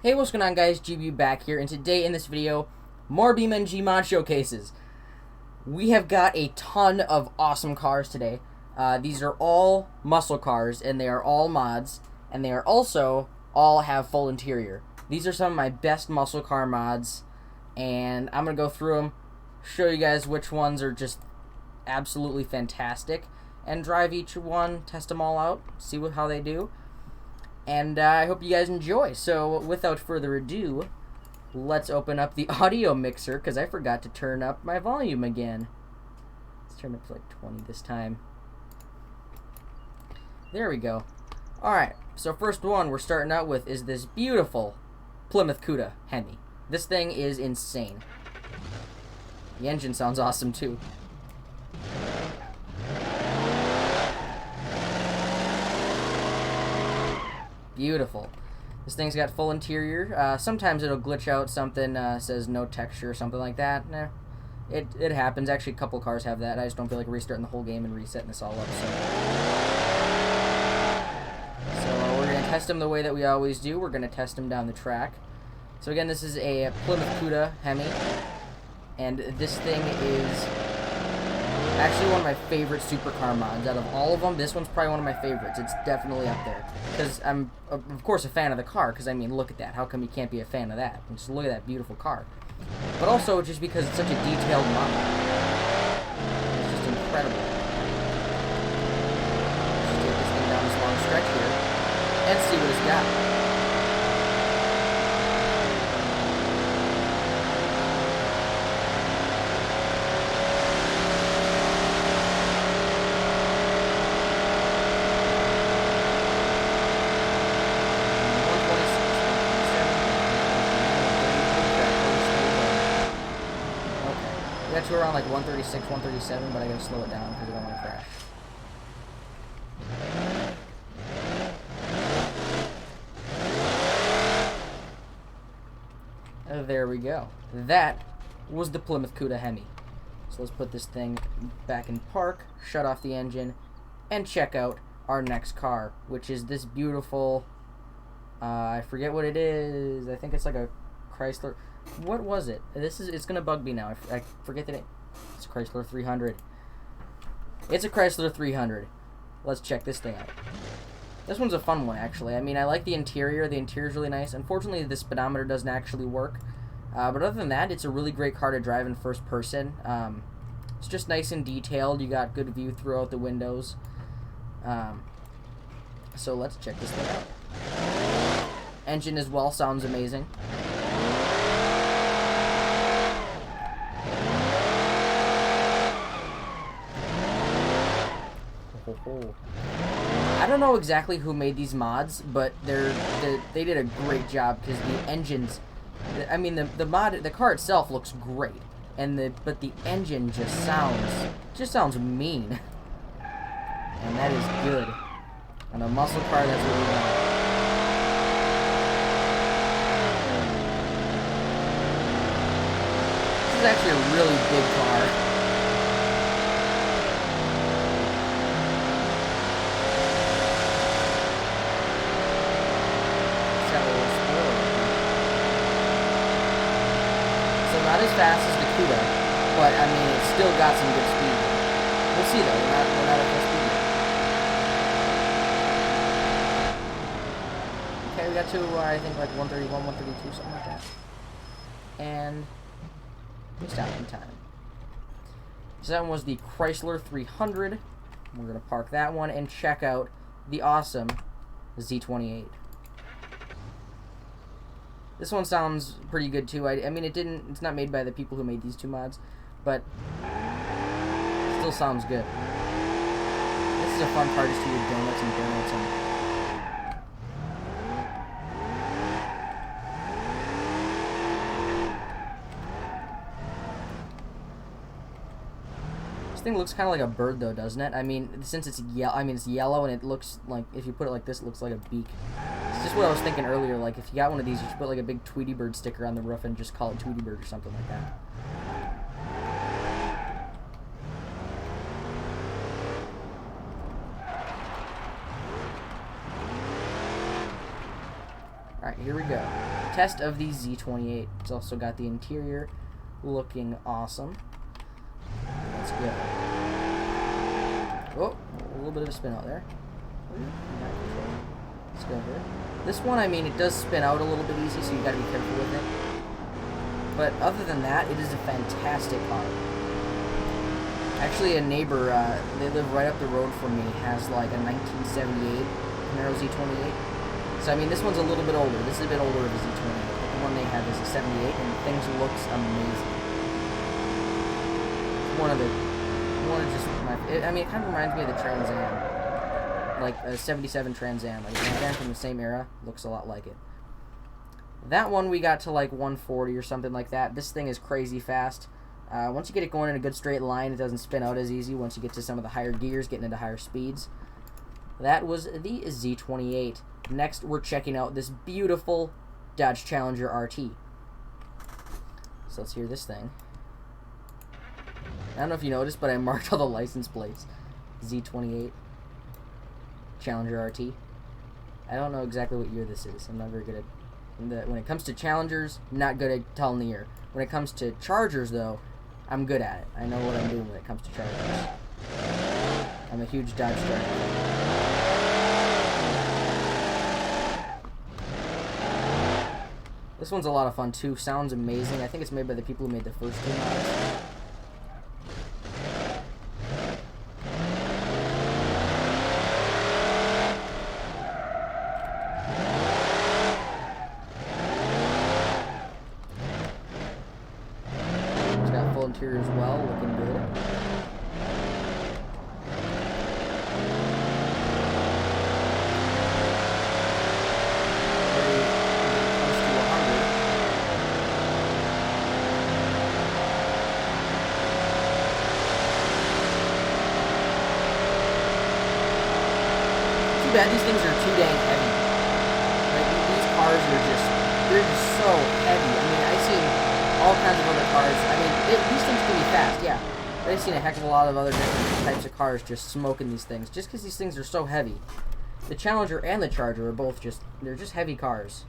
Hey, what's going on, guys? GB back here, and today in this video, more BeamNG mod showcases. We have got a ton of awesome cars today. These are all muscle cars, and they are all mods, and they are also all have full interior. These are some of my best muscle car mods, and I'm going to go through them, show you guys which ones are just absolutely fantastic, and drive each one, test them all out, see how they do. And I hope you guys enjoy. So without further ado, let's open up the audio mixer, because I forgot to turn up my volume again. Let's turn it up to like 20 this time. There we go. Alright, so first one we're starting out with is this beautiful Plymouth Cuda Hemi. This thing is insane. The engine sounds awesome too. Beautiful. This thing's got full interior. Sometimes it'll glitch out something, says no texture or something like that. Nah, it happens. Actually, a couple cars have that. I just don't feel like restarting the whole game and resetting this all up. So we're going to test them the way that we always do. We're going to test them down the track. So again, this is a Plymouth Cuda Hemi. And this thing is actually one of my favorite supercar mods. Out of all of them, this one's probably one of my favorites. It's definitely up there. Because I'm, of course, a fan of the car. Because, I mean, look at that. How come you can't be a fan of that? And just look at that beautiful car. But also, just because it's such a detailed mod. It's just incredible. Let's take this thing down this long stretch here. And see what it's got. We got to around like 136, 137, but I gotta slow it down because I don't want to crash. There we go. That was the Plymouth Cuda Hemi. So let's put this thing back in park, shut off the engine, and check out our next car, which is this beautiful, I forget what it is. I think it's like a Chrysler. What was it? It's gonna bug me now. I forget the name. It's a Chrysler 300. It's a Chrysler 300. Let's check this thing out. This one's a fun one, actually. I mean, I like the interior. The interior's really nice. Unfortunately, the speedometer doesn't actually work. But other than that, it's a really great car to drive in first person. It's just nice and detailed. You got good view throughout the windows. So let's check this thing out. Engine as well sounds amazing. I don't know exactly who made these mods, but they did a great job because the engines, I mean the car itself looks great, but the engine just sounds mean, and that is good. On a muscle car, that's what we want. This is actually a really big car. Not as fast as the Cuda, but I mean it's still got some good speed. We'll see though. We're not at full speed yet. Okay, we got to I think like 131, 132, something like that. And we stopped in time. So that one was the Chrysler 300. We're gonna park that one and check out the awesome Z28. This one sounds pretty good too. I mean, it's not made by the people who made these two mods, but it still sounds good. This is a fun car just to eat donuts and donuts. This thing looks kind of like a bird though, doesn't it? I mean, since it's yellow and it looks like, if you put it like this, it looks like a beak. It's just what I was thinking earlier, like if you got one of these, you should put like a big Tweety Bird sticker on the roof and just call it Tweety Bird or something like that. Alright, here we go. Test of the Z28. It's also got the interior looking awesome. Let's go. Oh, a little bit of a spin out there. Let's go here. This one, I mean, it does spin out a little bit easy, so you gotta be careful with it. But other than that, it is a fantastic car. Actually, a neighbor, they live right up the road from me, has like a 1978 Camaro Z28. So, I mean, this one's a little bit older. This is a bit older of a Z28. But the one they have is a 78, and things looks amazing. One of just my, I mean, it kind of reminds me of the Trans Am. Like a 77 Trans Am. Like, again, from the same era, looks a lot like it. That one we got to like 140 or something like that. This thing is crazy fast. Once you get it going in a good straight line, it doesn't spin out as easy once you get to some of the higher gears, getting into higher speeds. That was the Z28. Next, we're checking out this beautiful Dodge Challenger RT. So let's hear this thing. I don't know if you noticed, but I marked all the license plates. Z28 Challenger RT. I don't know exactly what year this is. I'm not very good at... when it comes to Challengers, not good at telling the year. When it comes to Chargers, though, I'm good at it. I know what I'm doing when it comes to Chargers. I'm a huge Dodge Charger. This one's a lot of fun, too. Sounds amazing. I think it's made by the people who made the first two models. Interior as well, looking good. Very close to 100. Too bad these things are too dang heavy. Like, these cars are they're just so heavy. I mean, I've seen all kinds of other cars. I mean, these things can be fast, yeah. But I've seen a heck of a lot of other different types of cars just smoking these things, just because these things are so heavy. The Challenger and the Charger are both they're just heavy cars.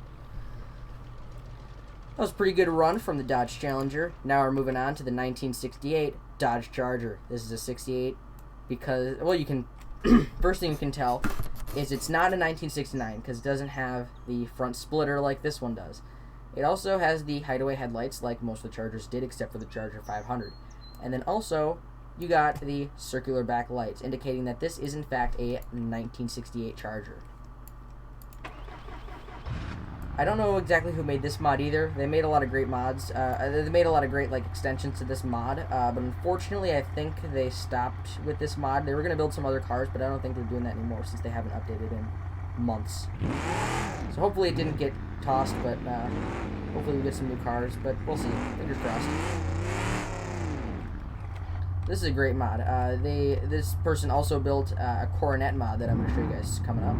That was a pretty good run from the Dodge Challenger. Now we're moving on to the 1968 Dodge Charger. This is a 68 because, well, you can, first thing you can tell is it's not a 1969 because it doesn't have the front splitter like this one does. It also has the hideaway headlights like most of the Chargers did, except for the Charger 500. And then also, you got the circular back lights, indicating that this is in fact a 1968 Charger. I don't know exactly who made this mod either. They made a lot of great mods. They made a lot of great extensions to this mod, but unfortunately I think they stopped with this mod. They were going to build some other cars, but I don't think they're doing that anymore since they haven't updated in months. So hopefully it didn't get tossed, but hopefully we get some new cars, but we'll see. Fingers crossed. This is a great mod. This person also built a Coronet mod that I'm going to show you guys coming up.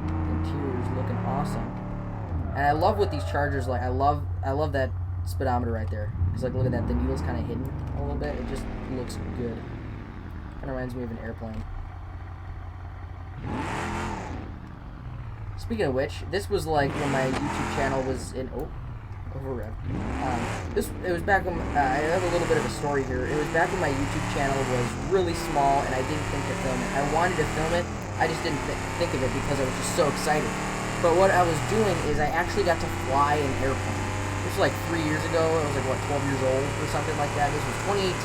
Interior's looking awesome. And I love what these Chargers like. I love that speedometer right there. Because like, look at that, the needle's kind of hidden a little bit. It just looks good. Kind of reminds me of an airplane. Speaking of which, this was like when my YouTube channel was in overrev. It was back when I have a little bit of a story here. It was back when my YouTube channel was really small and I didn't think to film it. I wanted to film it, I just didn't think of it because I was just so excited. But what I was doing is I actually got to fly an airplane. This was like 3 years ago. I was like, what, 12 years old or something like that. This was 2018.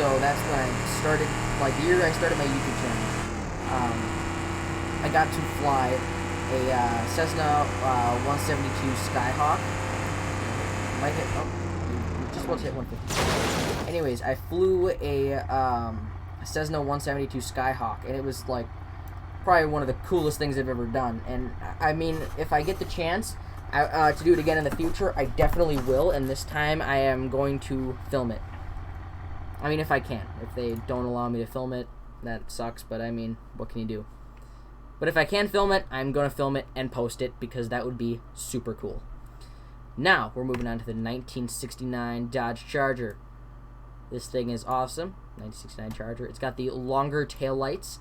So that's when I started, like the year I started my YouTube channel. I got to fly a Cessna 172 Skyhawk. Might hit, just about to hit 150. Anyways, I flew a Cessna 172 Skyhawk, and it was like probably one of the coolest things I've ever done. And I mean, if I get the chance to do it again in the future, I definitely will, and this time I am going to film it. I mean, if I can. If they don't allow me to film it, that sucks, but I mean, what can you do? But if I can film it, I'm going to film it and post it because that would be super cool. Now, we're moving on to the 1969 Dodge Charger. This thing is awesome. 1969 Charger. It's got the longer taillights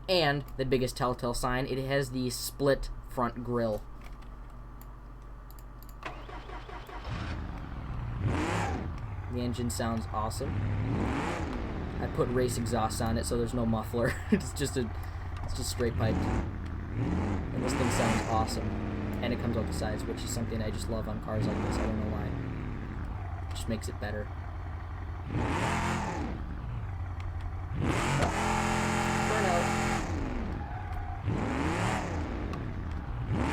and the biggest telltale sign. It has the split front grille. The engine sounds awesome. I put race exhaust on it, so there's no muffler. it's just straight piped. And this thing sounds awesome. And it comes out the sides, which is something I just love on cars like this. I don't know why. It just makes it better.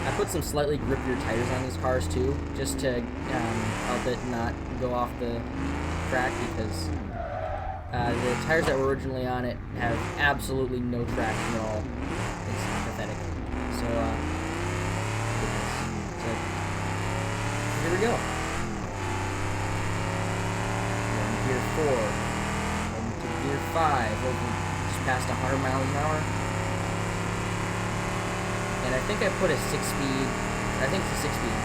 I put some slightly grippier tires on these cars too, just to help it not go off the track, because the tires that were originally on it have absolutely no traction at all. It's pathetic. So, here we go. We're in gear 4, into gear 5, just past 100 miles an hour. And I think I put a 6-speed. I think it's a 6-speed.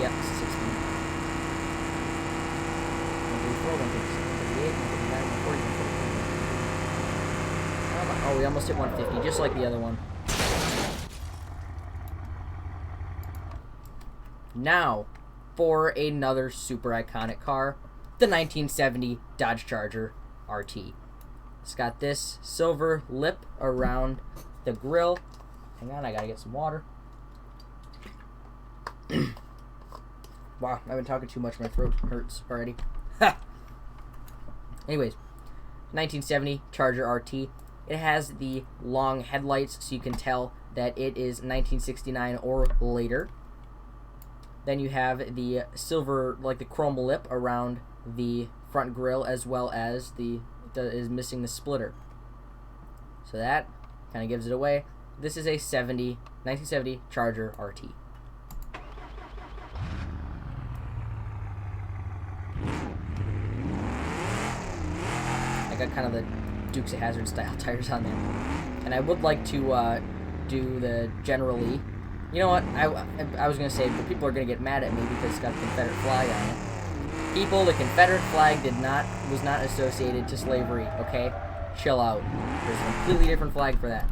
Yep, it's a 6-speed. 134, 138, 139, 140, 141. Oh, we almost hit 150, just like the other one. Now, for another super iconic car, the 1970 Dodge Charger RT. It's got this silver lip around the grille. Hang on, I gotta get some water. Wow, I've been talking too much, my throat hurts already. Anyways, 1970 Charger RT. It has the long headlights, so you can tell that it is 1969 or later. Then you have the silver, like the chrome lip around the front grille, as well as is missing the splitter. So that kind of gives it away. This is a 1970 Charger RT. I got kind of the Dukes of Hazzard style tires on there. And I would like to do the generally. You know what? I was going to say, but people are going to get mad at me because it's got the Confederate flag on it. People, the Confederate flag was not associated to slavery, okay? Chill out. There's a completely different flag for that.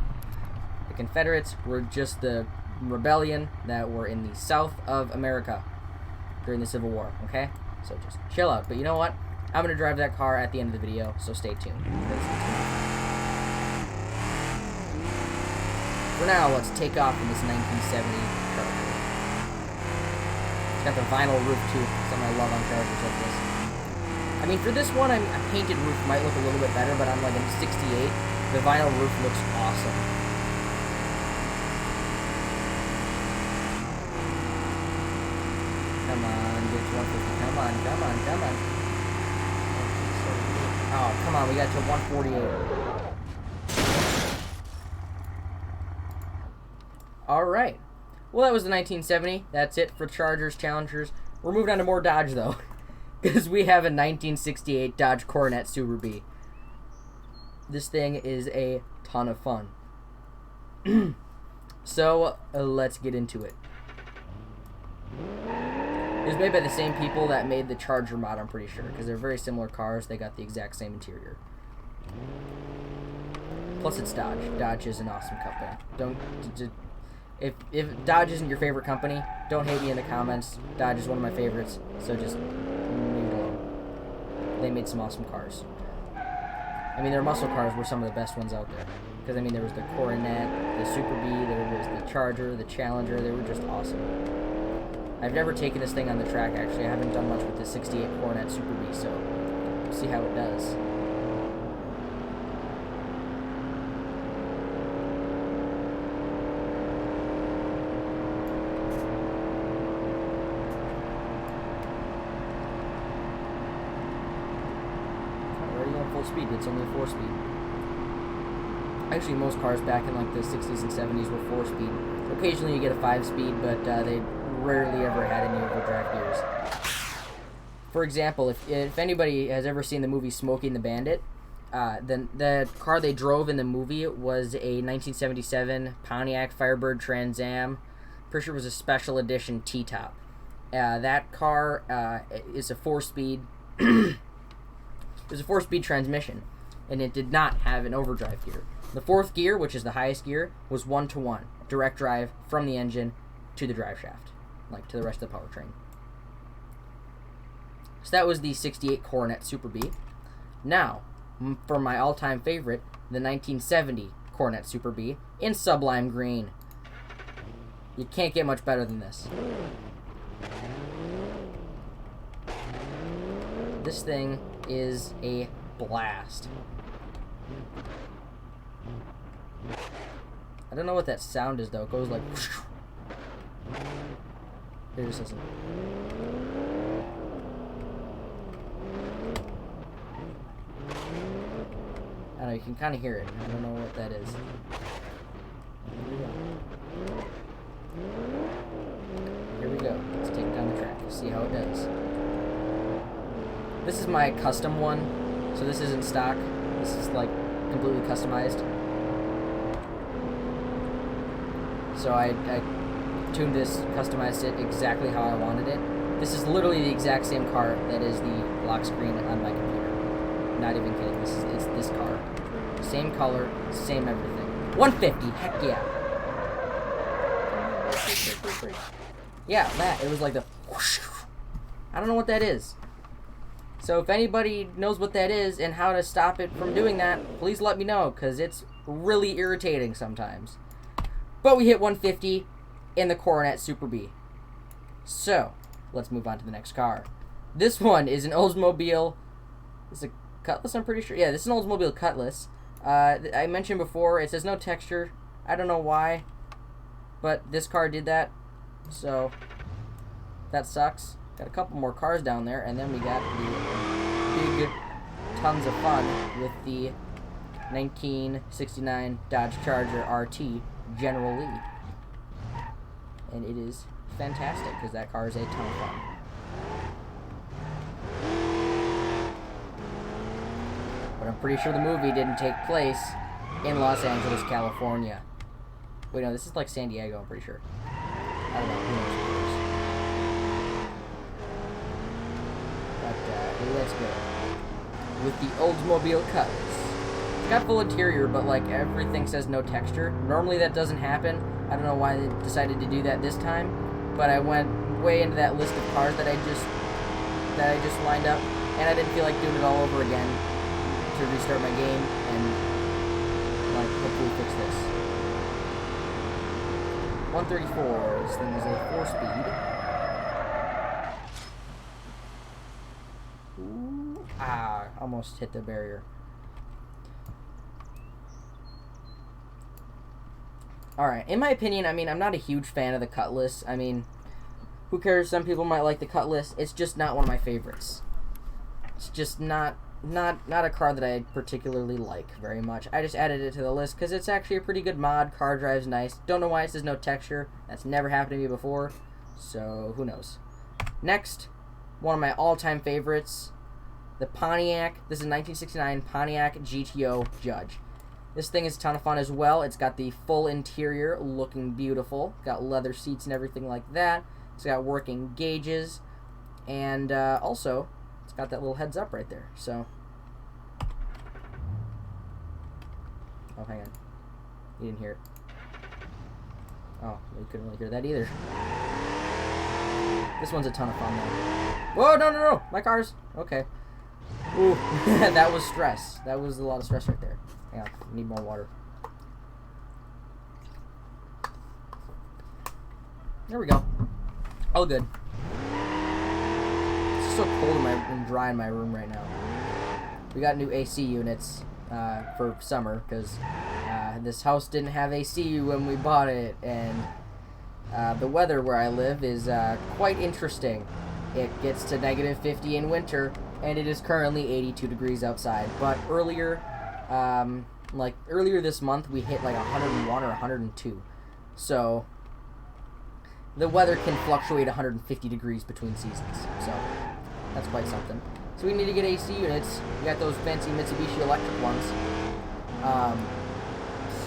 The Confederates were just the rebellion that were in the South of America during the Civil War, okay? So just chill out. But you know what? I'm going to drive that car at the end of the video, so stay tuned. For now, let's take off in this 1970 Charger. It's got the vinyl roof too, something I love on Chargers like this. I mean, for this one, a painted roof might look a little bit better, but on like a 68, the vinyl roof looks awesome. Come on, get to 150. Come on, come on, come on. Oh, come on, we got to 148. Alright. Well, that was the 1970. That's it for Chargers, Challengers. We're moving on to more Dodge, though. Because we have a 1968 Dodge Coronet Super B. This thing is a ton of fun. So, let's get into it. It was made by the same people that made the Charger mod, I'm pretty sure. Because they're very similar cars. They got the exact same interior. Plus, it's Dodge. Dodge is an awesome company. If Dodge isn't your favorite company, don't hate me in the comments. Dodge is one of my favorites, so just leave it alone. They made some awesome cars. I mean, their muscle cars were some of the best ones out there. Because, I mean, there was the Coronet, the Super B, there was the Charger, the Challenger. They were just awesome. I've never taken this thing on the track, actually. I haven't done much with the 68 Coronet Super B, so we'll see how it does. Speed. It's only a 4-speed. Actually, most cars back in like the 60s and 70s were 4-speed. Occasionally you get a 5-speed, but they rarely ever had any overdrive gears. For example, if anybody has ever seen the movie Smokey and the Bandit, then the car they drove in the movie was a 1977 Pontiac Firebird Trans Am. Pretty sure it was a special edition T-top. That car is a 4-speed. It was a 4-speed transmission, and it did not have an overdrive gear. The fourth gear, which is the highest gear, was 1-to-1. Direct drive from the engine to the drive shaft, like to the rest of the powertrain. So that was the 68 Coronet Super B. Now, for my all-time favorite, the 1970 Coronet Super B in Sublime Green. You can't get much better than this. This thing is a blast. I don't know what that sound is though. It goes like here, just listen. I don't know, you can kind of hear it. I don't know what that is. Here we go. Let's take it down the track. See how it does. This is my custom one, so this isn't stock. This is like completely customized. So I tuned this, customized it exactly how I wanted it. This is literally the exact same car that is the lock screen on my computer. Not even kidding. It's this car. Same color, same everything. 150. Heck yeah. Yeah, that. It was like the whoosh. I don't know what that is. So if anybody knows what that is and how to stop it from doing that, please let me know, because it's really irritating sometimes. But we hit 150 in the Coronet Super B. So, let's move on to the next car. This one is an Oldsmobile... Is it Cutlass, I'm pretty sure? Yeah, this is an Oldsmobile Cutlass. I mentioned before, it says no texture. I don't know why, but this car did that. So, that sucks. Got a couple more cars down there, and then we got the big tons of fun with the 1969 Dodge Charger RT General Lee. And it is fantastic, because that car is a ton of fun. But I'm pretty sure the movie didn't take place in Los Angeles, California. Wait, no, this is like San Diego, I'm pretty sure. I don't know, who knows. But, let's go. With the Oldsmobile Cutlass. It's got full interior, but like everything says no texture. Normally that doesn't happen. I don't know why they decided to do that this time, but I went way into that list of cars that I just lined up, and I didn't feel like doing it all over again to restart my game and like hopefully fix this. 134. This thing is a 4-speed. Ooh, almost hit the barrier. Alright, in my opinion, I mean, I'm not a huge fan of the Cutlass. I mean, who cares? Some people might like the Cutlass. It's just not one of my favorites. It's just not a car that I particularly like very much. I just added it to the list because it's actually a pretty good mod. Car drives nice. Don't know why it says no texture. That's never happened to me before, so who knows. Next, one of my all-time favorites, the Pontiac. This is a 1969 Pontiac GTO Judge. This thing is a ton of fun as well. It's got the full interior looking beautiful. Got leather seats and everything like that. It's got working gauges. And also, it's got that little heads up right there. So, oh, hang on. You didn't hear it. Oh, you couldn't really hear that either. This one's a ton of fun though. Whoa, no. My car's... Okay. Ooh, that was stress. That was a lot of stress right there. Hang on, I need more water. There we go. All good. It's so cold and dry in my room right now. We got new AC units for summer because this house didn't have AC when we bought it, and the weather where I live is quite interesting. It gets to -50 in winter, and it is currently 82 degrees outside. But earlier this month, we hit like 101 or 102. So the weather can fluctuate 150 degrees between seasons. So that's quite something. So we need to get AC units. We got those fancy Mitsubishi electric ones.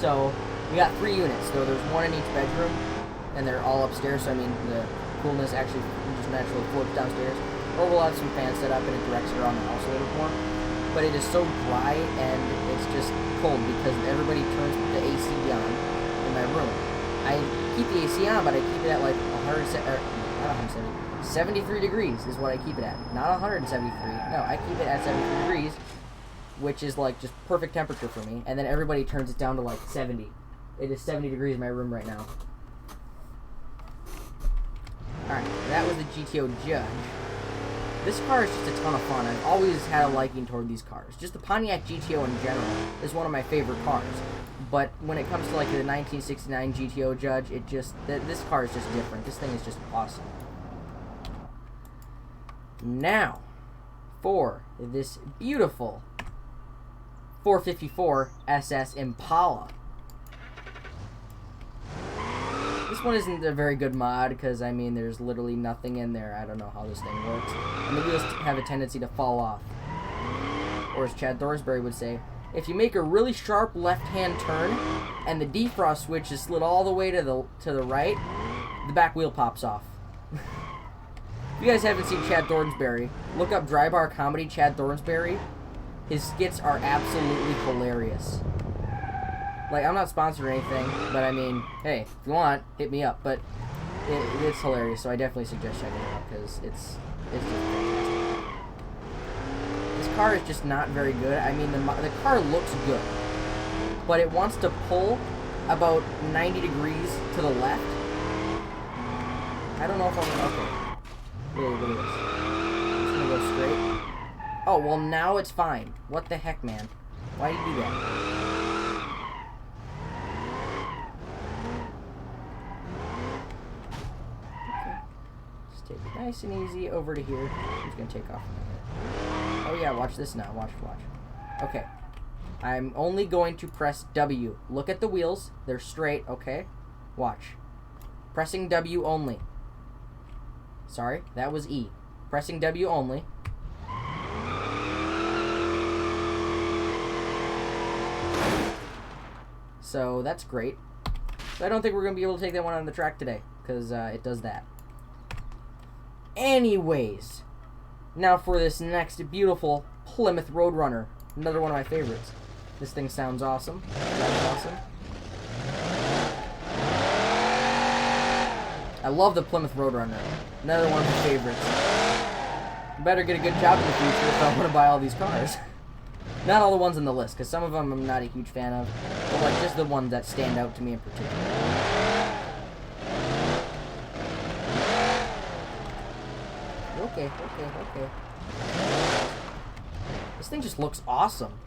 So we got 3 units. So there's one in each bedroom, and they're all upstairs. So I mean, the coolness actually just naturally floats downstairs. Or we'll have some fans set up and it directs it around the house a little more. but it is so dry and it's just cold because everybody turns the AC on in my room. I keep the AC on, but I keep it at like 73 degrees is what I keep it at. Not 173. No, I keep it at 73 degrees, which is like just perfect temperature for me. And then everybody turns it down to like 70. It is 70 degrees in my room right now. Alright, that was the GTO Judge. This car is just a ton of fun. I've always had a liking toward these cars. Just the Pontiac GTO in general is one of my favorite cars. But when it comes to like the 1969 GTO Judge, it just, this car is just different. This thing is just awesome. Now, for this beautiful 454 SS Impala. This one isn't a very good mod because, I mean, there's literally nothing in there. I don't know how this thing works. And the wheels have a tendency to fall off. Or as Chad Thorsbury would say, if you make a really sharp left-hand turn and the defrost switch is slid all the way to the right, the back wheel pops off. If you guys haven't seen Chad Thornsberry, look up Dry Bar Comedy Chad Thornsberry. His skits are absolutely hilarious. Like, I'm not sponsored or anything, but I mean, hey, if you want, hit me up. But it's hilarious, so I definitely suggest checking it out because it's just fantastic. This car is just not very good. I mean, the car looks good, but it wants to pull about 90 degrees to the left. I don't know if I'm okay. Look at this. It's gonna go straight. Oh, well, now it's fine. What the heck, man? Why do you do that? Okay. Just take it nice and easy over to here. I'm just gonna take off a minute. Oh, yeah, watch this now. Watch. Okay. I'm only going to press W. Look at the wheels. They're straight, okay? Watch. Pressing W only. Sorry, that was E. Pressing W only. So that's great. So I don't think we're going to be able to take that one on the track today, because it does that. Anyways, now for this next beautiful Plymouth Roadrunner. Another one of my favorites. This thing sounds awesome. Sounds awesome. I love the Plymouth Roadrunner. Another one of my favorites. Better get a good job in the future if I want to buy all these cars. Not all the ones on the list, because some of them I'm not a huge fan of. But like just the ones that stand out to me in particular. Okay. This thing just looks awesome.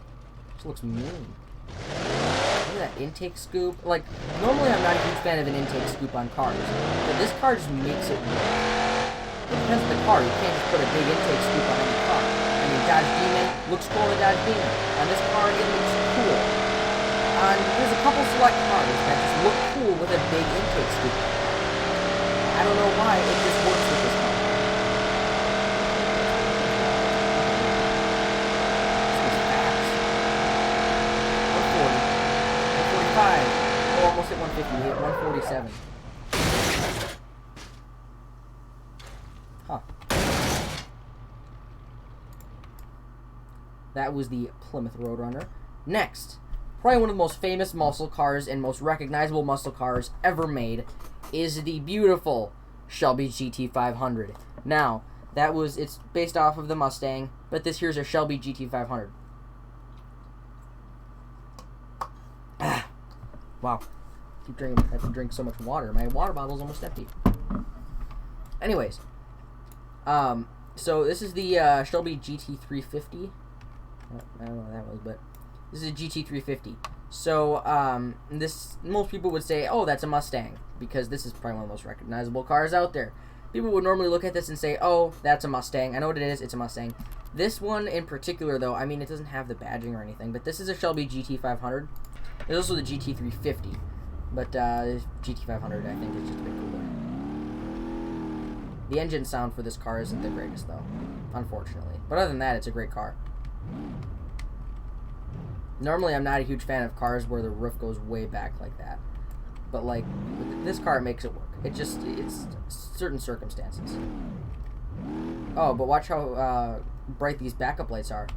Just looks mean. Look at that intake scoop. Like, normally I'm not a huge fan of an intake scoop on cars, but this car just makes it work. It depends on the car. You can't just put a big intake scoop on any car. I mean, Dodge Demon looks cool on a Dodge Demon. On this car, it looks cool. There's a couple select cars that just look cool with a big intake scoop. I don't know why, it just works with this car. Oh, almost hit 150. We hit 147. Huh. That was the Plymouth Roadrunner. Next, probably one of the most famous muscle cars and most recognizable muscle cars ever made is the beautiful Shelby GT500. Now, it's based off of the Mustang, but this here's a Shelby GT500. Wow. Keep drinking. I have to drink so much water. My water bottle's almost empty. Anyways. So this is the Shelby GT350. I don't know what that was, but this is a GT350. So, most people would say, oh, that's a Mustang, because this is probably one of the most recognizable cars out there. People would normally look at this and say, oh, that's a Mustang. I know what it is. It's a Mustang. This one in particular, though, I mean, it doesn't have the badging or anything, but this is a Shelby GT500. There's also the GT350, but GT500 I think is just a bit cooler. The engine sound for this car isn't the greatest, though, unfortunately. But other than that, it's a great car. Normally, I'm not a huge fan of cars where the roof goes way back like that. But, like, with this car, it makes it work. It's certain circumstances. Oh, but watch how bright these backup lights are.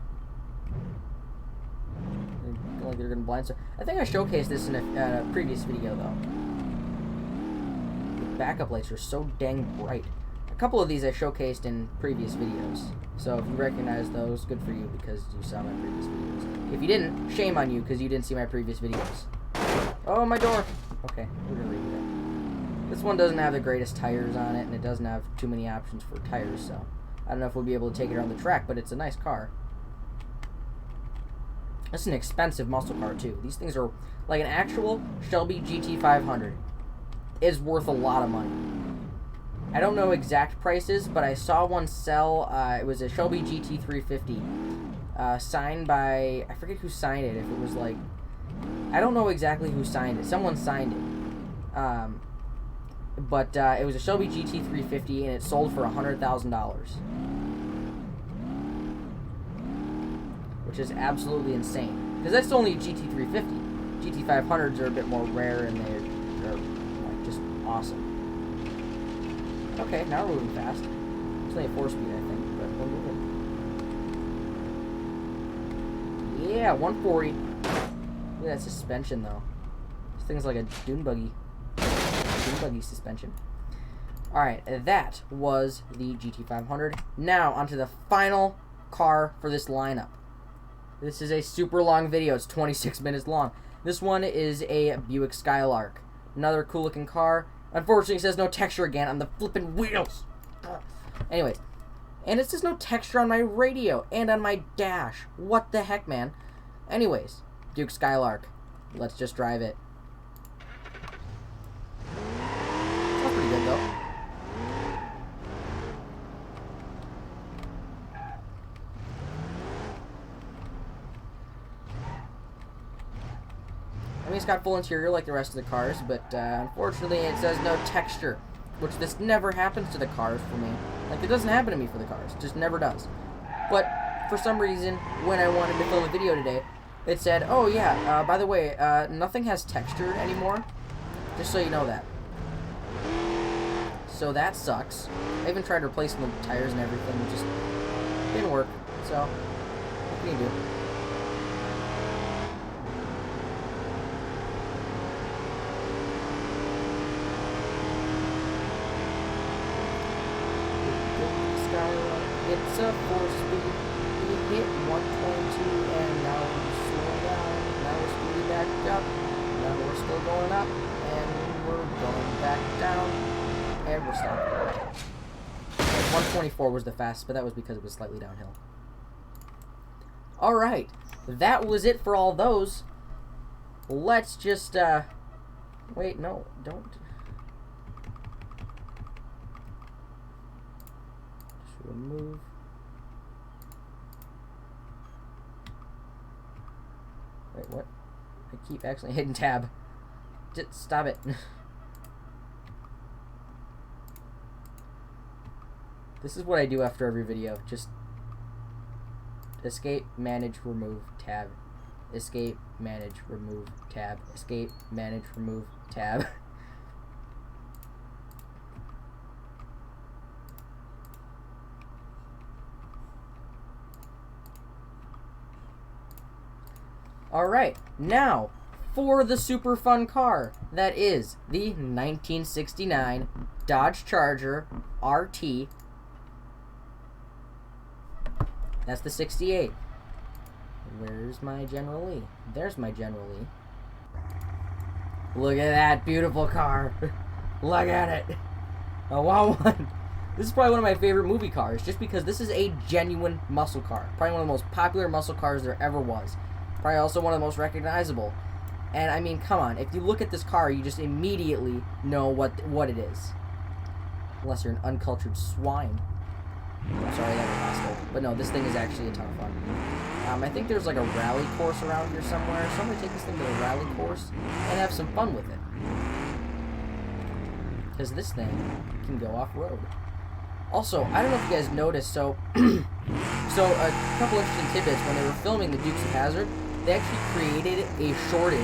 feel like they're going to blindside. I think I showcased this in a previous video, though. The backup lights are so dang bright. A couple of these I showcased in previous videos. So if you recognize those, good for you, because you saw my previous videos. If you didn't, shame on you, because you didn't see my previous videos. Oh, my door! Okay, we're going to leave it. This one doesn't have the greatest tires on it, and it doesn't have too many options for tires, so I don't know if we'll be able to take it around the track, but it's a nice car. It's an expensive muscle car, too. These things are like an actual Shelby GT500 is worth a lot of money. I don't know exact prices, but I saw one sell. It was a Shelby GT350 signed by, I forget who signed it. If it was like, I don't know exactly who signed it. Someone signed it. But it was a Shelby GT350, and it sold for $100,000. Which is absolutely insane. Because that's only a GT350. GT500s are a bit more rare, and they're like, just awesome. Okay, now we're moving fast. It's only a 4-speed, I think, but we're moving. Yeah, 140. Look at that suspension, though. This thing's like a dune buggy. Buggy suspension. Alright, that was the GT500. Now, onto the final car for this lineup. This is a super long video. It's 26 minutes long. This one is a Buick Skylark. Another cool looking car. Unfortunately, it says no texture again on the flippin' wheels. Anyways, and it says no texture on my radio and on my dash. What the heck, man? Anyways, Buick Skylark. Let's just drive it. Pretty good, though. I mean, it's got full interior like the rest of the cars, but unfortunately it says no texture, which this never happens to the cars for me. Like, it doesn't happen to me for the cars. It just never does. But for some reason, when I wanted to film a video today, it said, oh yeah, by the way, nothing has texture anymore. Just so you know that. So that sucks. I even tried replacing the tires and everything, it just didn't work. So, what can you do? It's a 4-speed. We hit 122, and now we're slowing down. Now we're speeding back up. Now we're still going up, and we're going back down. And we're stopping. 124 was the fastest, but that was because it was slightly downhill. Alright, that was it for all those. Let's just, wait, no, don't. Just remove. Wait, what? I keep accidentally hitting tab. Just stop it. This is what I do after every video. Just escape, manage, remove, tab. Escape, manage, remove, tab. Escape, manage, remove, tab. Alright, now for the super fun car. That is the 1969 Dodge Charger RT. That's the 68. Where's my General Lee? There's my General Lee. Look at that beautiful car. Look at it. I want one. This is probably one of my favorite movie cars, just because this is a genuine muscle car. Probably one of the most popular muscle cars there ever was. Probably also one of the most recognizable. And I mean, come on, if you look at this car, you just immediately know what it is. Unless you're an uncultured swine. I'm sorry, that was hostile. But no, this thing is actually a ton of fun. I think there's like a rally course around here somewhere. So I'm going to take this thing to the rally course and have some fun with it. Because this thing can go off-road. Also, I don't know if you guys noticed, so a couple interesting tidbits. When they were filming the Dukes of Hazzard, they actually created a shortage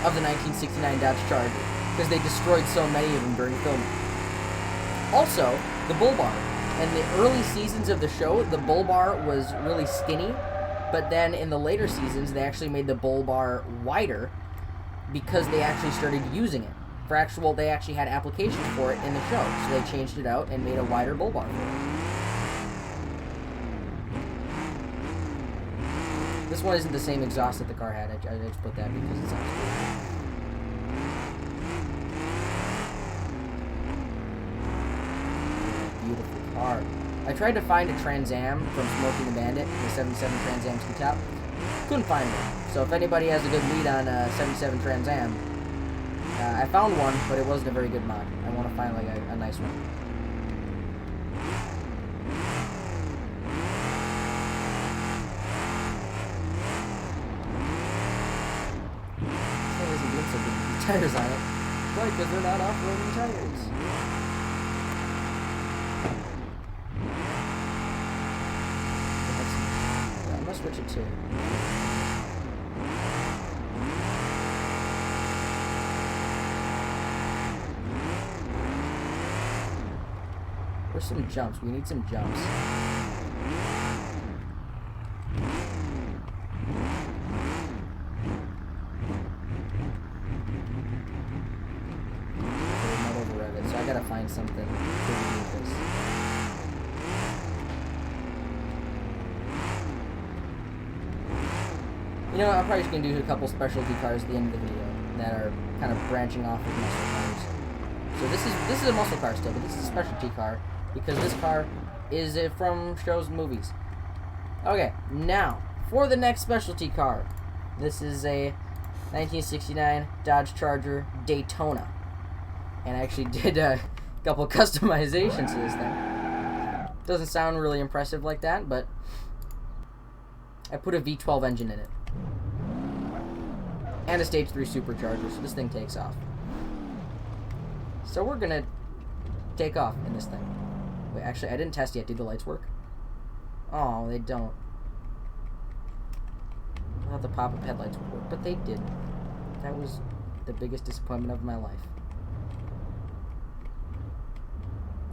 of the 1969 Dodge Charger because they destroyed so many of them during filming. Also, the bull bar. In the early seasons of the show, the bull bar was really skinny, But then in the later seasons, they actually made the bull bar wider because they actually started using it. They actually had applications for it in the show. So they changed it out and made a wider bull bar for it. This one isn't the same exhaust that the car had. I just put that because it sounds cool. Beautiful car. I tried to find a Trans Am from Smokey the Bandit, the 77 Trans Am Q-Top. Couldn't find one. So if anybody has a good lead on a 77 Trans Am, I found one, but it wasn't a very good mod. I want to find like a nice one. This isn't doing so good with the tires on it. Why? Because they're not off-roading tires. I'm gonna switch it to. Where's some jumps? We need some jumps. Not overrev it, so I gotta find something to do with this. You know what, I'm probably just gonna do a couple specialty cars at the end of the video that are kind of branching off of muscle cars. So this is a muscle car still, but this is a specialty car because this car is from shows and movies. Okay, now for the next specialty car. This is a 1969 Dodge Charger Daytona, and I actually did a couple customizations to this thing. Doesn't sound really impressive like that, but I put a V12 engine in it and a stage 3 supercharger, so this thing takes off. So we're gonna take off in this thing. Wait, actually, I didn't test yet. Do the lights work? Oh, they don't. I thought the pop-up headlights would work, but they didn't. That was the biggest disappointment of my life.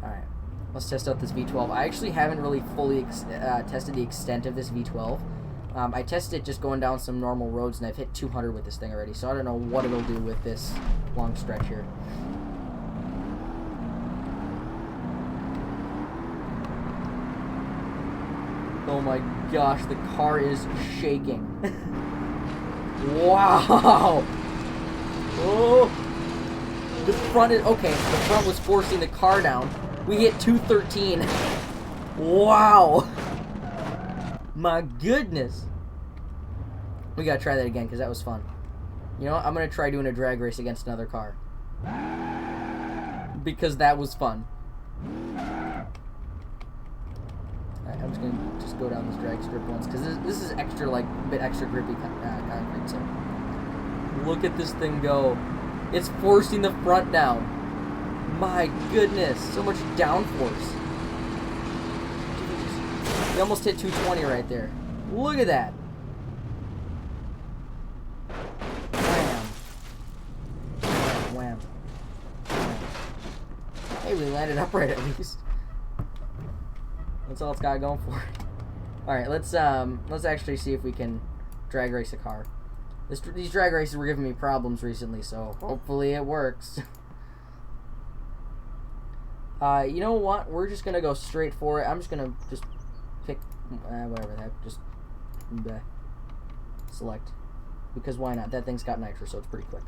Alright, let's test out this V12. I actually haven't really fully tested the extent of this V12. I tested it just going down some normal roads, and I've hit 200 with this thing already, so I don't know what it'll do with this long stretch here. Oh my gosh, the car is shaking. Wow! Oh! The front is... Okay, the front was forcing the car down. We hit 213. Wow! My goodness. We gotta try that again, because that was fun. You know what? I'm gonna try doing a drag race against another car. Because that was fun. I'm just gonna go down this drag strip once, because this is extra, like, a bit extra grippy concrete, so. Look at this thing go. It's forcing the front down. My goodness, so much downforce. We almost hit 220 right there. Look at that. Wham. Wham. Wham. Hey, we landed upright at least. That's all it's got going for it. Alright, let's actually see if we can drag race a car. These drag races were giving me problems recently, so hopefully it works. You know what? We're just gonna go straight for it. I'm just gonna pick whatever that. Just select, because why not? That thing's got nitro, so it's pretty quick.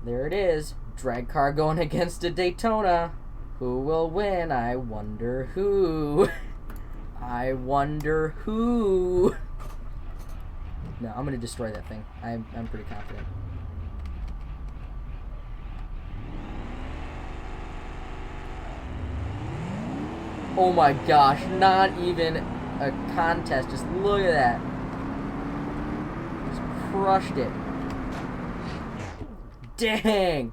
There it is. Drag car going against a Daytona. Who will win? I wonder who. I wonder who. No, I'm gonna destroy that thing. I'm pretty confident. Oh my gosh, not even a contest. Just look at that. Just crushed it. Dang!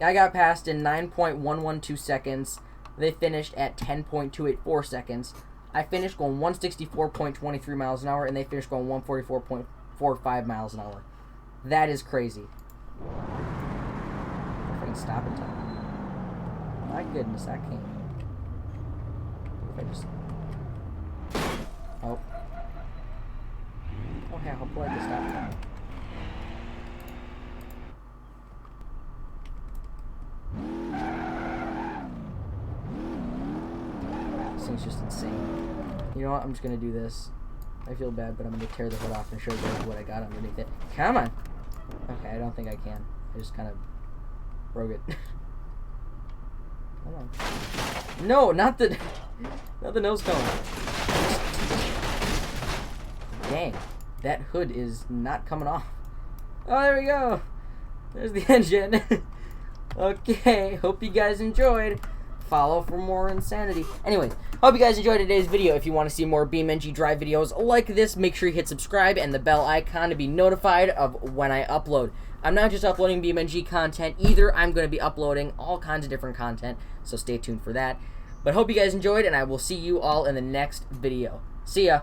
I got passed in 9.112 seconds. They finished at 10.284 seconds. I finished going 164.23 miles an hour, and they finished going 144.45 miles an hour. That is crazy. If I can stop in time. My goodness, that came. If I just... Oh. Oh, yeah, how polite is that? This thing's just insane. You know what? I'm just gonna do this. I feel bad, but I'm gonna tear the hood off and show you guys what I got underneath it. Come on! Okay, I don't think I can. I just kind of broke it. Hold on. No, not the nose cone. Dang, that hood is not coming off. Oh, there we go. There's the engine. Okay, hope you guys enjoyed. Follow for more insanity. Anyways, hope you guys enjoyed today's video. If you want to see more BeamNG.drive videos like this, make sure you hit subscribe and the bell icon to be notified of when I upload. I'm not just uploading BeamNG content either. I'm going to be uploading all kinds of different content, so stay tuned for that. But hope you guys enjoyed, and I will see you all in the next video. See ya!